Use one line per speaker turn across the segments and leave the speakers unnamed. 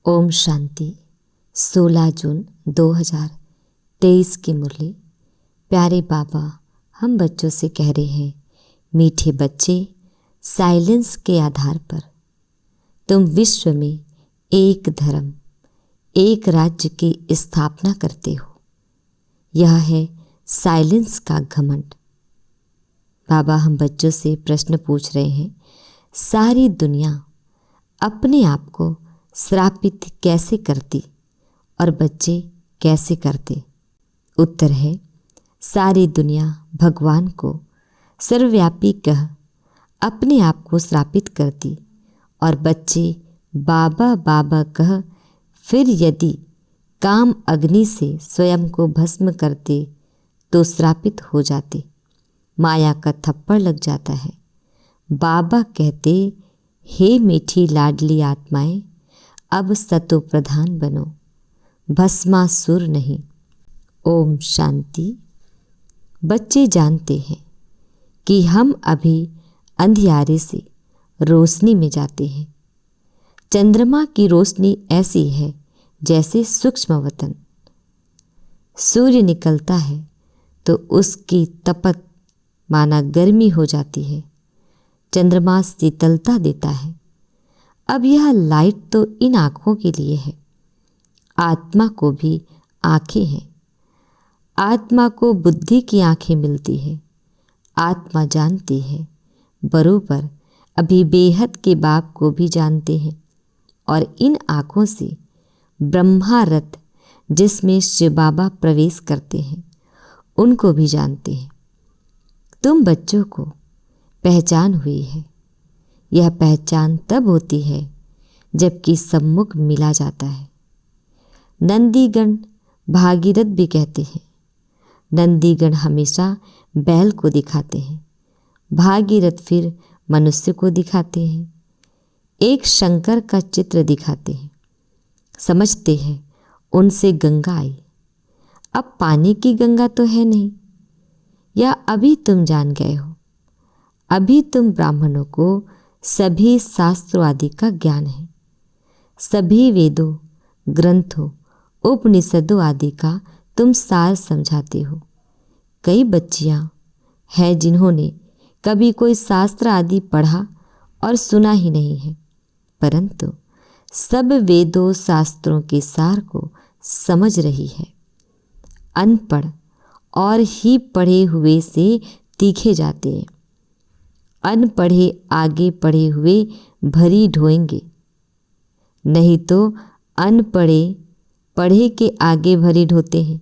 ओम शांति। 16 जून 2023 की मुरली। प्यारे बाबा, हम बच्चों से कह रहे हैं, मीठे बच्चे, साइलेंस के आधार पर तुम विश्व में एक धर्म, एक राज्य की स्थापना करते हो। यह है साइलेंस का घमंड। बाबा हम बच्चों से प्रश्न पूछ रहे हैं, सारी दुनिया अपने आप को श्रापित कैसे करती और बच्चे कैसे करते? उत्तर है, सारी दुनिया भगवान को सर्वव्यापी कह अपने आप को श्रापित करती और बच्चे बाबा बाबा कह फिर यदि काम अग्नि से स्वयं को भस्म करते तो श्रापित हो जाते। माया का थप्पड़ लग जाता है। बाबा कहते, हे मीठी लाडली आत्माएं, अब सतो प्रधान बनो, भस्मासुर नहीं। ओम शांति। बच्चे जानते हैं कि हम अभी अंधियारे से रोशनी में जाते हैं। चंद्रमा की रोशनी ऐसी है जैसे सूक्ष्म वतन। सूर्य निकलता है तो उसकी तपत माना गर्मी हो जाती है। चंद्रमा शीतलता देता है। अब यह लाइट तो इन आँखों के लिए है। आत्मा को भी आँखें हैं। आत्मा को बुद्धि की आँखें मिलती है। आत्मा जानती है, बरोबर अभी बेहद के बाप को भी जानते हैं। और इन आँखों से ब्रह्मा रथ जिसमें शिव बाबा प्रवेश करते हैं उनको भी जानते हैं। तुम बच्चों को पहचान हुई है। यह पहचान तब होती है जबकि सम्मुख मिला जाता है। नंदीगण भागीरथ भी कहते हैं। नंदीगण हमेशा बैल को दिखाते हैं, भागीरथ फिर मनुष्य को दिखाते हैं। एक शंकर का चित्र दिखाते हैं। समझते हैं उनसे गंगा आई। अब पानी की गंगा तो है नहीं, या अभी तुम जान गए हो? अभी तुम ब्राह्मणों को सभी शास्त्रों आदि का ज्ञान है। सभी वेदों, ग्रंथों, उपनिषदों आदि का तुम सार समझाते हो। कई बच्चियां हैं जिन्होंने कभी कोई शास्त्र आदि पढ़ा और सुना ही नहीं है, परंतु सब वेदों शास्त्रों के सार को समझ रही है। अनपढ़ और ही पढ़े हुए से तीखे जाते हैं। अनपढ़े आगे पढ़े हुए भरी ढोएंगे, नहीं तो अनपढ़े पढ़े के आगे भरी ढोते हैं।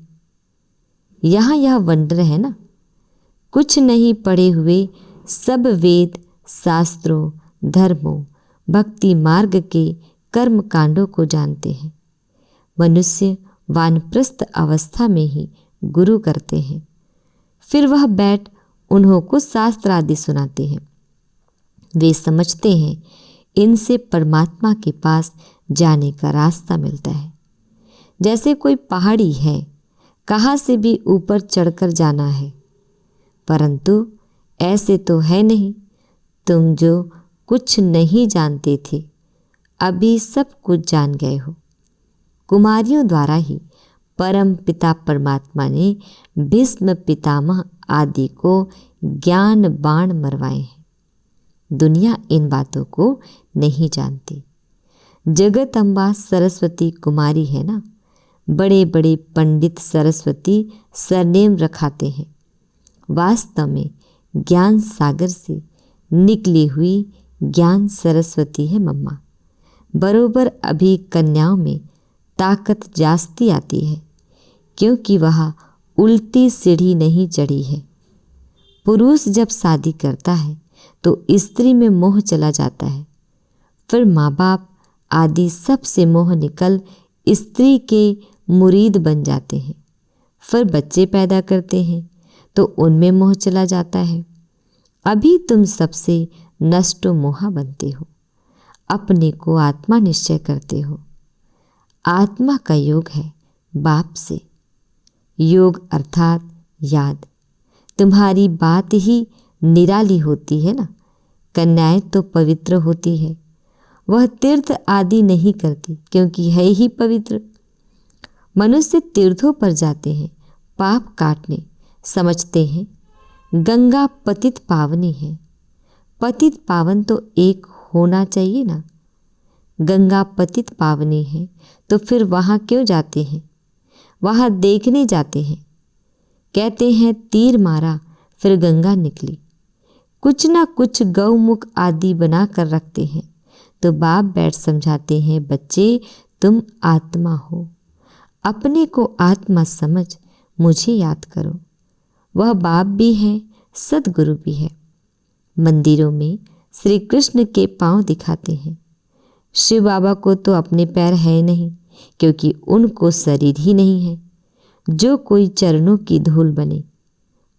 यहाँ यह वंडर है ना। कुछ नहीं पढ़े हुए सब वेद, शास्त्रों, धर्मों, भक्ति मार्ग के कर्म कांडों को जानते हैं। मनुष्य वानप्रस्थ अवस्था में ही गुरु करते हैं। फिर वह बैठ उन्हों को शास्त्र आदि सुनाते हैं। वे समझते हैं इनसे परमात्मा के पास जाने का रास्ता मिलता है। जैसे कोई पहाड़ी है, कहाँ से भी ऊपर चढ़कर जाना है, परंतु ऐसे तो है नहीं। तुम जो कुछ नहीं जानते थे, अभी सब कुछ जान गए हो। कुमारियों द्वारा ही परम पिता परमात्मा ने भीष्म पितामह आदि को ज्ञान बाण मरवाए हैं। दुनिया इन बातों को नहीं जानती। जगत अम्बा सरस्वती कुमारी है ना। बड़े बड़े पंडित सरस्वती सरनेम रखाते हैं। वास्तव में ज्ञान सागर से निकली हुई ज्ञान सरस्वती है मम्मा। बरोबर अभी कन्याओं में ताकत जास्ती आती है, क्योंकि वह उल्टी सीढ़ी नहीं चढ़ी है। पुरुष जब शादी करता है तो स्त्री में मोह चला जाता है। फिर माँ बाप आदि सब से मोह निकल स्त्री के मुरीद बन जाते हैं। फिर बच्चे पैदा करते हैं तो उनमें मोह चला जाता है। अभी तुम सबसे नष्टो मोहा बनते हो। अपने को आत्मा निश्चय करते हो। आत्मा का योग है बाप से। योग अर्थात याद। तुम्हारी बात ही निराली होती है ना। कन्याएं तो पवित्र होती है वह तीर्थ आदि नहीं करती क्योंकि है ही पवित्र। मनुष्य तीर्थों पर जाते हैं पाप काटने, समझते हैं गंगा पतित पावनी है। पतित पावन तो एक होना चाहिए ना। गंगा पतित पावनी है तो फिर वहाँ क्यों जाते हैं? वहाँ देखने जाते हैं। कहते हैं तीर मारा फिर गंगा निकली। कुछ ना कुछ गौमुख आदि बना कर रखते हैं तो बाप बैठ समझाते हैं, बच्चे तुम आत्मा हो, अपने को आत्मा समझ मुझे याद करो। वह बाप भी है, सदगुरु भी है। मंदिरों में श्री कृष्ण के पांव दिखाते हैं। शिव बाबा को तो अपने पैर है नहीं क्योंकि उनको शरीर ही नहीं है जो कोई चरणों की धूल बने।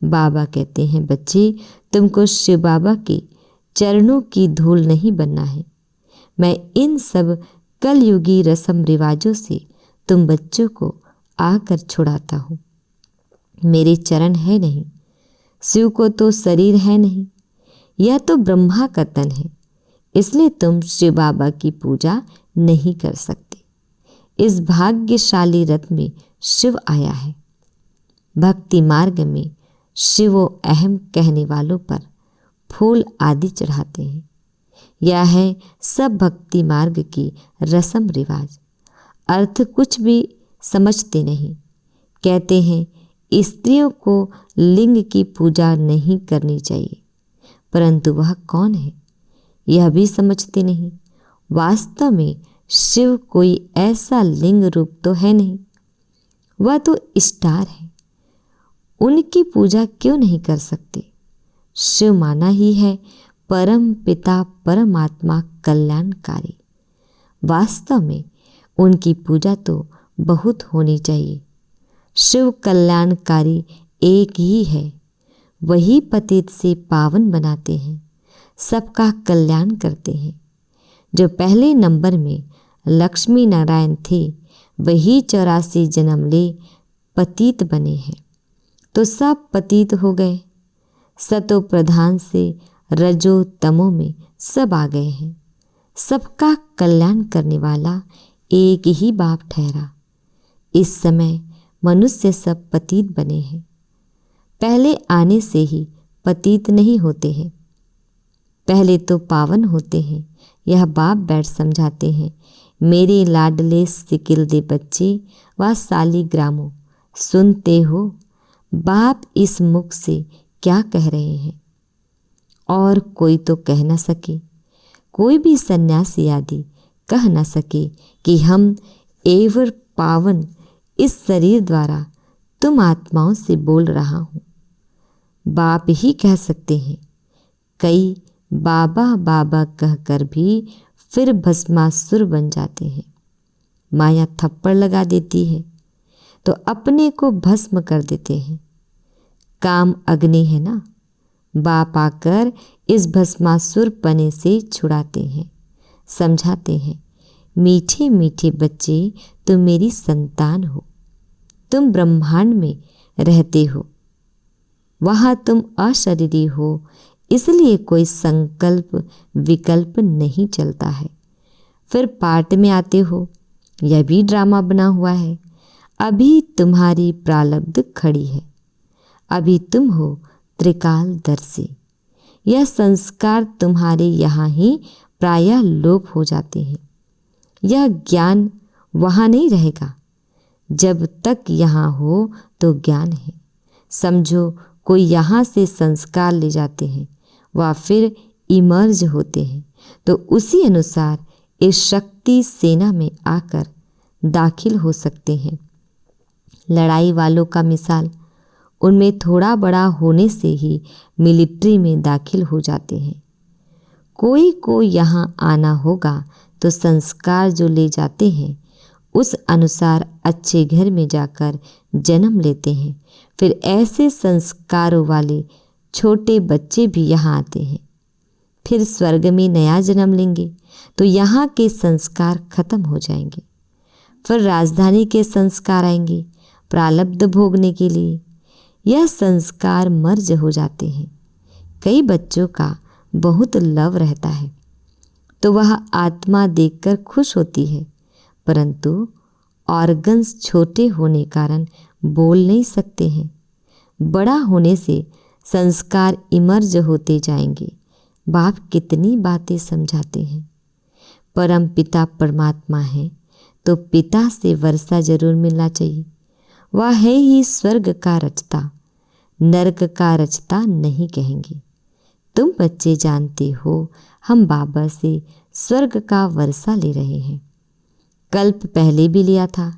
बाबा कहते हैं, बच्चे तुमको शिव बाबा के चरणों की धूल नहीं बनना है। मैं इन सब कलयुगी रस्म रिवाजों से तुम बच्चों को आकर छुड़ाता हूँ। मेरे चरण है नहीं, शिव को तो शरीर है नहीं, यह तो ब्रह्मा का तन है, इसलिए तुम शिव बाबा की पूजा नहीं कर सकते। इस भाग्यशाली रथ में शिव आया है। भक्ति मार्ग में शिवो अहम कहने वालों पर फूल आदि चढ़ाते हैं। यह है सब भक्ति मार्ग की रस्म रिवाज। अर्थ कुछ भी समझते नहीं। कहते हैं स्त्रियों को लिंग की पूजा नहीं करनी चाहिए, परंतु वह कौन है यह भी समझते नहीं। वास्तव में शिव कोई ऐसा लिंग रूप तो है नहीं, वह तो स्टार है। उनकी पूजा क्यों नहीं कर सकते? शिव माना ही है परम पिता परमात्मा कल्याणकारी। वास्तव में उनकी पूजा तो बहुत होनी चाहिए। शिव कल्याणकारी एक ही है, वही पतित से पावन बनाते हैं, सबका कल्याण करते हैं। जो पहले नंबर में लक्ष्मी नारायण थे वही 84 जन्म ले पतित बने हैं तो सब पतित हो गए। सतो प्रधान से रजो तमो में सब आ गए हैं। सबका कल्याण करने वाला एक ही बाप ठहरा। इस समय मनुष्य सब पतित बने हैं। पहले आने से ही पतित नहीं होते हैं, पहले तो पावन होते हैं। यह बाप बैठ समझाते हैं, मेरे लाडले सिकिल दे बच्चे व सालीग्रामों, सुनते हो बाप इस मुख से क्या कह रहे हैं? और कोई तो कह न सके, कोई भी सन्यासी आदि कह न सके कि हम एवर पावन इस शरीर द्वारा तुम आत्माओं से बोल रहा हूँ। बाप ही कह सकते हैं। कई बाबा बाबा कहकर भी फिर भस्मासुर बन जाते हैं। माया थप्पड़ लगा देती है तो अपने को भस्म कर देते हैं। काम अग्नि है ना, बाप आकर इस भस्मासुर पने से छुड़ाते हैं, समझाते हैं, मीठे मीठे बच्चे तुम मेरी संतान हो, तुम ब्रह्मांड में रहते हो, वहाँ तुम अशरीरी हो, इसलिए कोई संकल्प विकल्प नहीं चलता है। फिर पाठ में आते हो, यह भी ड्रामा बना हुआ है। अभी तुम्हारी प्रारब्ध खड़ी है, अभी तुम हो त्रिकालदर्शी। यह संस्कार तुम्हारे यहाँ ही प्रायः लोप हो जाते हैं। यह ज्ञान वहाँ नहीं रहेगा। जब तक यहाँ हो तो ज्ञान है। समझो कोई यहाँ से संस्कार ले जाते हैं, वह फिर इमर्ज होते हैं तो उसी अनुसार इस शक्ति सेना में आकर दाखिल हो सकते हैं। लड़ाई वालों का मिसाल, उनमें थोड़ा बड़ा होने से ही मिलिट्री में दाखिल हो जाते हैं। कोई को यहाँ आना होगा तो संस्कार जो ले जाते हैं उस अनुसार अच्छे घर में जाकर जन्म लेते हैं। फिर ऐसे संस्कारों वाले छोटे बच्चे भी यहाँ आते हैं। फिर स्वर्ग में नया जन्म लेंगे तो यहाँ के संस्कार खत्म हो जाएंगे। फिर राजधानी के संस्कार आएंगे प्रारब्ध भोगने के लिए। यह संस्कार मर्ज हो जाते हैं। कई बच्चों का बहुत लव रहता है, तो वह आत्मा देखकर खुश होती है, परंतु ऑर्गन्स छोटे होने कारण बोल नहीं सकते हैं। बड़ा होने से संस्कार इमर्ज होते जाएंगे। बाप कितनी बातें समझाते हैं। परम पिता परमात्मा है तो पिता से वर्षा जरूर मिलना चाहिए। वह है ही स्वर्ग का रचता, नरक का रचता नहीं कहेंगे। तुम बच्चे जानते हो हम बाबा से स्वर्ग का वर्षा ले रहे हैं। कल्प पहले भी लिया था।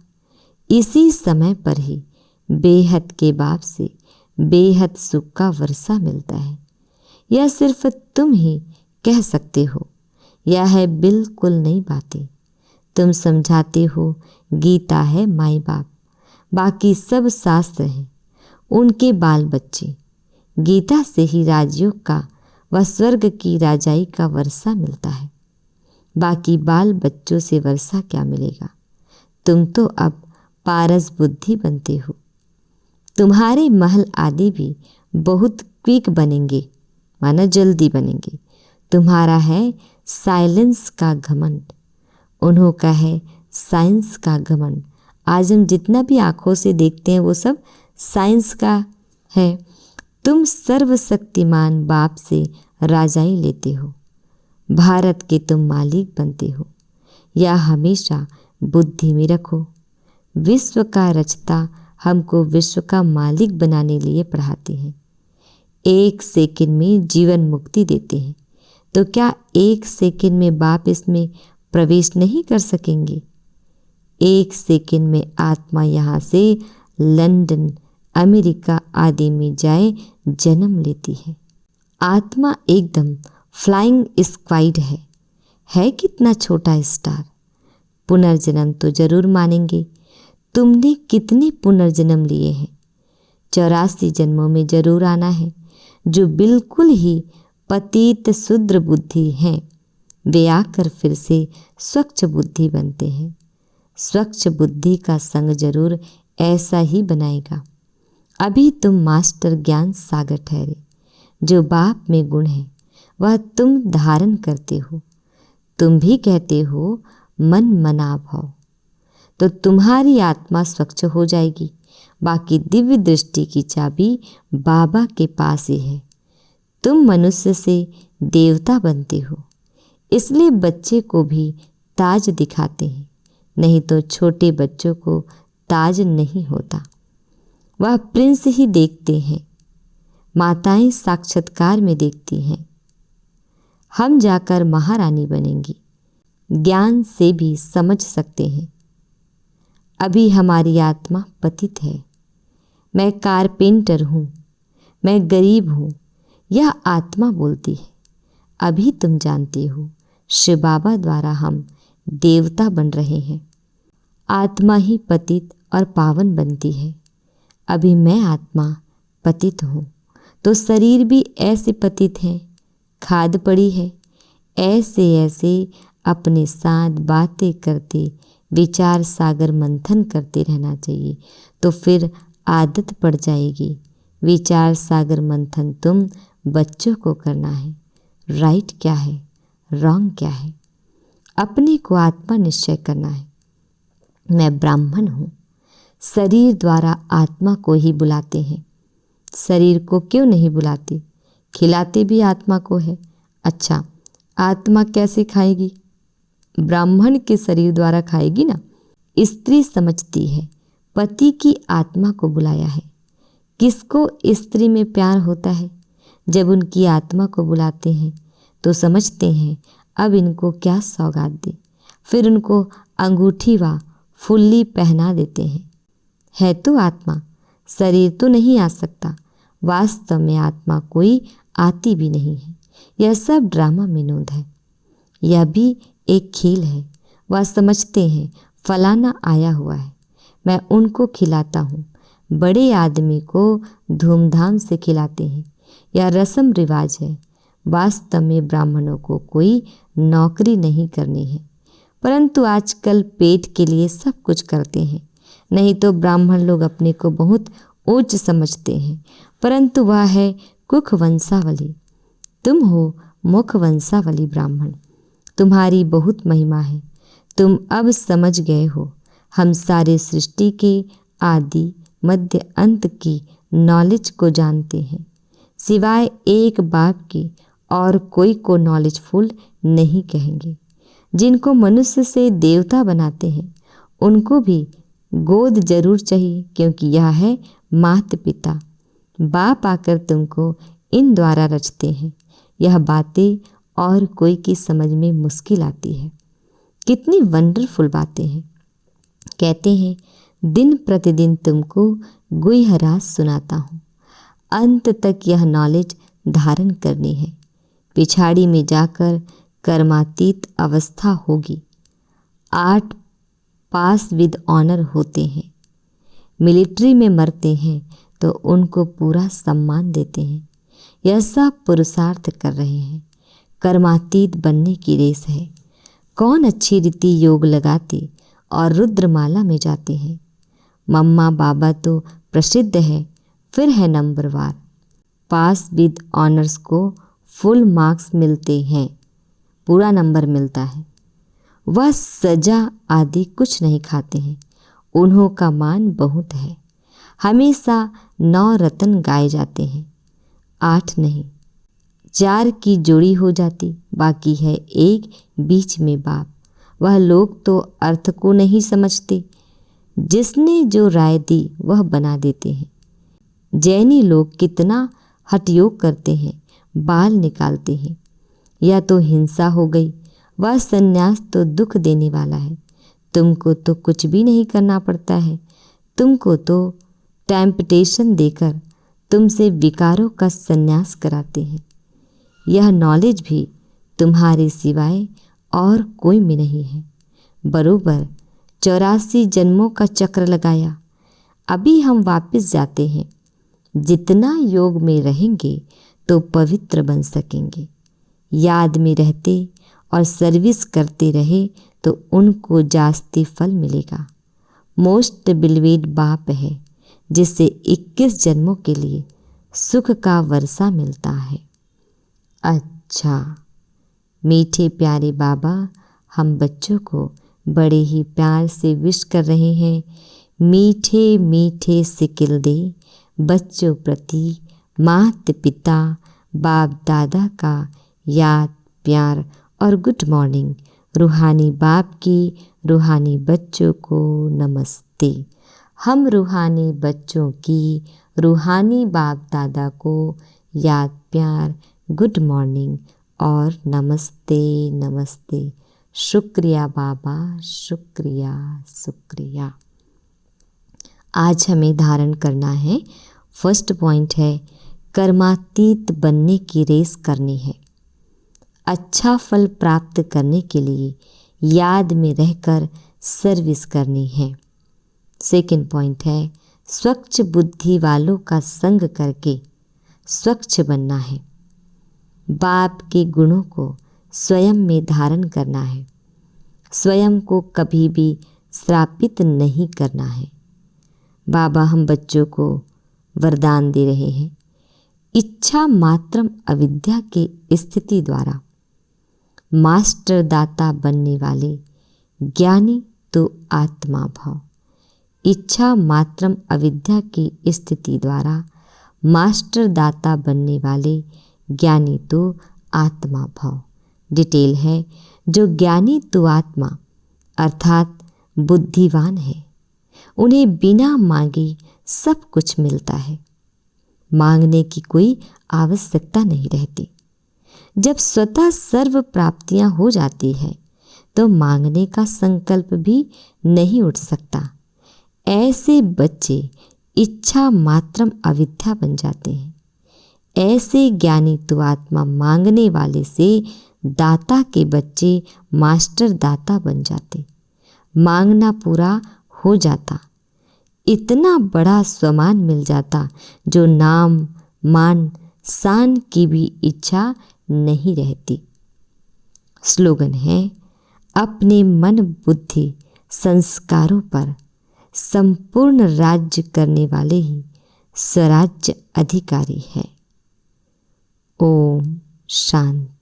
इसी समय पर ही बेहद के बाप से बेहद सुख का वर्षा मिलता है। यह सिर्फ तुम ही कह सकते हो। यह है बिल्कुल नई बातें। तुम समझाते हो गीता है माई बाप, बाकी सब शास्त्र हैं उनके बाल बच्चे। गीता से ही राजयोग का व स्वर्ग की राजाई का वर्षा मिलता है। बाकी बाल बच्चों से वर्षा क्या मिलेगा। तुम तो अब पारस बुद्धि बनते हो। तुम्हारे महल आदि भी बहुत क्विक बनेंगे, माना जल्दी बनेंगे। तुम्हारा है साइलेंस का घमंड, उन्हों का है साइंस का घमंड। आज हम जितना भी आँखों से देखते हैं वो सब साइंस का है। तुम सर्वशक्तिमान बाप से राजाई लेते हो। भारत के तुम मालिक बनते हो। यह हमेशा बुद्धि में रखो। विश्व का रचता हमको विश्व का मालिक बनाने लिए पढ़ाते हैं। 1 सेकंड में जीवन मुक्ति देते हैं, तो क्या 1 सेकंड में बाप इसमें प्रवेश नहीं कर सकेंगे। 1 सेकंड में आत्मा यहाँ से लंदन, अमेरिका आदि में जाए जन्म लेती है। आत्मा एकदम फ्लाइंग स्क्वाइड है कितना छोटा स्टार। पुनर्जन्म तो जरूर मानेंगे। तुमने कितने पुनर्जन्म लिए हैं। 84 जन्मों में जरूर आना है। जो बिल्कुल ही पतित शुद्र बुद्धि हैं वे आकर फिर से स्वच्छ बुद्धि बनते हैं। स्वच्छ बुद्धि का संग जरूर ऐसा ही बनाएगा। अभी तुम मास्टर ज्ञान सागर ठहरे। जो बाप में गुण है वह तुम धारण करते हो। तुम भी कहते हो मन मना भाव, तो तुम्हारी आत्मा स्वच्छ हो जाएगी। बाकी दिव्य दृष्टि की चाबी बाबा के पास ही है। तुम मनुष्य से देवता बनते हो, इसलिए बच्चे को भी ताज दिखाते हैं, नहीं तो छोटे बच्चों को ताज नहीं होता। वह प्रिंस ही देखते हैं। माताएं साक्षात्कार में देखती हैं। हम जाकर महारानी बनेंगी। ज्ञान से भी समझ सकते हैं। अभी हमारी आत्मा पतित है। मैं कारपेंटर हूँ, मैं गरीब हूँ, यह आत्मा बोलती है। अभी तुम जानते हो शिव बाबा द्वारा हम देवता बन रहे हैं। आत्मा ही पतित और पावन बनती है। अभी मैं आत्मा पतित हूँ, तो शरीर भी ऐसे पतित है। खाद पड़ी है। ऐसे ऐसे अपने साथ बातें करते विचार सागर मंथन करते रहना चाहिए, तो फिर आदत पड़ जाएगी। विचार सागर मंथन तुम बच्चों को करना है। राइट क्या है, रॉन्ग क्या है, अपने को आत्मा निश्चय करना है। मैं ब्राह्मण हूँ। शरीर द्वारा आत्मा को ही बुलाते हैं। शरीर को क्यों नहीं बुलाते? खिलाते भी आत्मा को है। अच्छा, आत्मा कैसे खाएगी? ब्राह्मण के शरीर द्वारा खाएगी ना। स्त्री समझती है पति की आत्मा को बुलाया है। किसको स्त्री में प्यार होता है? जब उनकी आत्मा को बुलाते हैं तो समझते हैं अब इनको क्या सौगात दें। फिर उनको अंगूठी व फुल्ली पहना देते हैं। है तो आत्मा, शरीर तो नहीं आ सकता। वास्तव में आत्मा कोई आती भी नहीं है। यह सब ड्रामा विनोद है। यह भी एक खेल है। वह समझते हैं फलाना आया हुआ है, मैं उनको खिलाता हूँ। बड़े आदमी को धूमधाम से खिलाते हैं। यह रस्म रिवाज है। वास्तव में ब्राह्मणों को कोई नौकरी नहीं करनी है, परंतु आजकल पेट के लिए सब कुछ करते हैं। नहीं तो ब्राह्मण लोग अपने को बहुत ऊंच समझते हैं, परंतु वह है कुख वंशावली। तुम हो मुख वंशावली ब्राह्मण। तुम्हारी बहुत महिमा है। तुम अब समझ गए हो। हम सारे सृष्टि के आदि मध्य अंत की नॉलेज को जानते हैं, सिवाय एक बाप के और कोई को नॉलेजफुल नहीं कहेंगे। जिनको मनुष्य से देवता बनाते हैं उनको भी गोद जरूर चाहिए, क्योंकि यह है माता पिता। बाप आकर तुमको इन द्वारा रचते हैं। यह बातें और कोई की समझ में मुश्किल आती है। कितनी वंडरफुल बातें हैं। कहते हैं दिन प्रतिदिन तुमको गुह्य राज सुनाता हूँ। अंत तक यह नॉलेज धारण करनी है। पिछाड़ी में जाकर कर्मातीत अवस्था होगी। 8 पास विद ऑनर होते हैं। मिलिट्री में मरते हैं तो उनको पूरा सम्मान देते हैं। यह सब पुरुषार्थ कर रहे हैं। कर्मातीत बनने की रेस है। कौन अच्छी रीति योग लगाते और रुद्रमाला में जाते हैं। मम्मा बाबा तो प्रसिद्ध है, फिर है नंबरवार। पास विद ऑनर्स को फुल मार्क्स मिलते हैं, पूरा नंबर मिलता है। वह सजा आदि कुछ नहीं खाते हैं। उन्हों का मान बहुत है। हमेशा 9 रत्न गाए जाते हैं, 8 नहीं। 4 की जोड़ी हो जाती, बाकी है एक बीच में बाप। वह लोग तो अर्थ को नहीं समझते। जिसने जो राय दी वह बना देते हैं। जैनी लोग कितना हठयोग करते हैं, बाल निकालते हैं। यह तो हिंसा हो गई। वह सन्यास तो दुख देने वाला है। तुमको तो कुछ भी नहीं करना पड़ता है। तुमको तो टेम्पटेशन देकर तुमसे विकारों का सन्यास कराते हैं। यह नॉलेज भी तुम्हारे सिवाय और कोई में नहीं है। बरोबर 84 जन्मों का चक्र लगाया। अभी हम वापस जाते हैं। जितना योग में रहेंगे तो पवित्र बन सकेंगे। याद में रहते और सर्विस करते रहे तो उनको जास्ती फल मिलेगा। मोस्ट बिलीवेड बाप है, जिससे 21 जन्मों के लिए सुख का वर्षा मिलता है। अच्छा, मीठे प्यारे बाबा हम बच्चों को बड़े ही प्यार से विश कर रहे हैं। मीठे मीठे सिकिल दे बच्चों प्रति माता पिता बाप दादा का याद प्यार और गुड मॉर्निंग। रूहानी बाप की रूहानी बच्चों को नमस्ते। हम रूहानी बच्चों की रूहानी बाप दादा को याद प्यार गुड मॉर्निंग और नमस्ते नमस्ते। शुक्रिया बाबा, शुक्रिया शुक्रिया। आज हमें धारण करना है। फर्स्ट पॉइंट है कर्मातीत बनने की रेस करनी है। अच्छा फल प्राप्त करने के लिए याद में रहकर सर्विस करनी है। सेकंड पॉइंट है स्वच्छ बुद्धि वालों का संग करके स्वच्छ बनना है। बाप के गुणों को स्वयं में धारण करना है। स्वयं को कभी भी श्रापित नहीं करना है। बाबा हम बच्चों को वरदान दे रहे हैं। इच्छा मात्रम अविद्या की स्थिति द्वारा मास्टर दाता बनने वाले ज्ञानी तो आत्मा भाव। इच्छा मात्रम अविद्या की स्थिति द्वारा मास्टर दाता बनने वाले ज्ञानी तो आत्मा भाव। डिटेल है जो ज्ञानी तो आत्मा अर्थात बुद्धिवान है, उन्हें बिना मांगे सब कुछ मिलता है। मांगने की कोई आवश्यकता नहीं रहती। जब स्वतः सर्व प्राप्तियां हो जाती है तो मांगने का संकल्प भी नहीं उठ सकता। ऐसे बच्चे इच्छा मात्रम अविद्या बन जाते हैं। ऐसे ज्ञानी तो आत्मा मांगने वाले से दाता के बच्चे मास्टर दाता बन जाते। मांगना पूरा हो जाता, इतना बड़ा स्वमान मिल जाता जो नाम मान शान की भी इच्छा नहीं रहती। स्लोगन है अपने मन बुद्धि संस्कारों पर संपूर्ण राज्य करने वाले ही स्वराज्य अधिकारी है। ओम शांति।